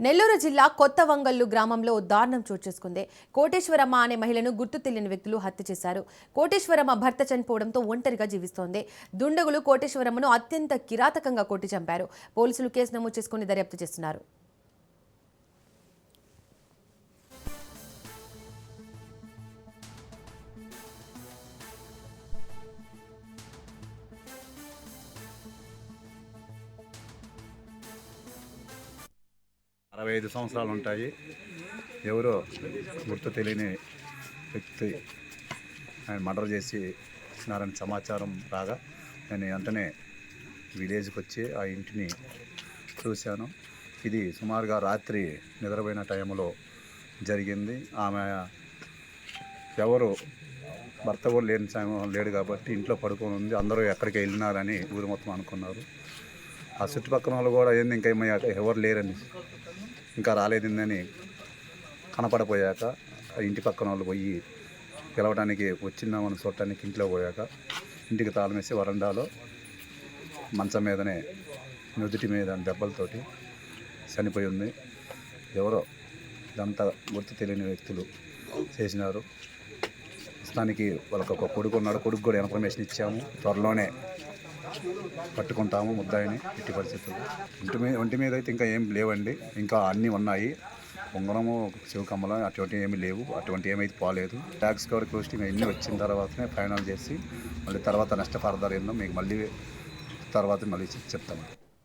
నెల్లూరు జిల్లా కొత్తవంగల్లు గ్రామంలో దారుణం చోటు చేసుకుంది. కోటేశ్వరమ్మ అనే మహిళను గుర్తు తెలియని వ్యక్తులు హత్య చేశారు. కోటేశ్వరమ్మ భర్త చనిపోవడంతో ఒంటరిగా జీవిస్తోంది. దుండగులు కోటేశ్వరమ్మను అత్యంత కిరాతకంగా కొట్టి చంపారు. పోలీసులు కేసు నమోదు చేసుకుని దర్యాప్తు చేస్తున్నారు. అరవై 65 సంవత్సరాలు ఉంటాయి. ఎవరో గుర్తు తెలియని వ్యక్తి ఆయన మర్డర్ చేసినారని సమాచారం రాగా నేను వెంటనే విలేజ్కి వచ్చి ఆ ఇంటిని చూశాను. ఇది సుమారుగా రాత్రి నిద్రపోయిన టైంలో జరిగింది. ఆమె ఎవరు భర్త కూడా లేడు కాబట్టి ఇంట్లో పడుకొని ఉంది. అందరూ ఎక్కడికి వెళ్ళినారని ఊరు మొత్తం అనుకున్నారు. ఆ చుట్టుపక్కల వాళ్ళు కూడా ఏంది ఇంకా ఎవరు లేరని, ఇంకా రాలేదని కనపడపోయాక ఇంటి పక్కన వాళ్ళు పోయి పిలవడానికి వచ్చిందామని చూడటానికి ఇంట్లో పోయాక ఇంటికి తాళం వేసి వరండాలో మంచం మీదనే నుదుటి మీద దెబ్బలతోటి చనిపోయి ఉంది. ఎవరో ఇదంతా గుర్తు తెలియని వ్యక్తులు చేసినారు. ప్రస్తుతానికి వాళ్ళకి ఒక కొడుకు ఉన్నాడు. కొడుకు కూడా ఇన్ఫర్మేషన్ ఇచ్చాము. త్వరలోనే పట్టుకుంటాము ముద్దాయిని. ఎట్టి పరిస్థితులు ఒంటి మీద అయితే ఇంకా ఏం లేవండి. ఇంకా అన్నీ ఉన్నాయి. ఉంగరము, శివకమ్మల అటువంటి ఏమీ లేవు. అటువంటి ఏమైతే పోలేదు. ట్యాక్స్ కవర్ పోస్టింగ్ అన్నీ వచ్చిన తర్వాతనే ఫైనల్ చేసి మళ్ళీ తర్వాత నెక్స్ట్ ఫర్దర్ ఏందో మీకు మళ్ళీ తర్వాత చెప్తాము.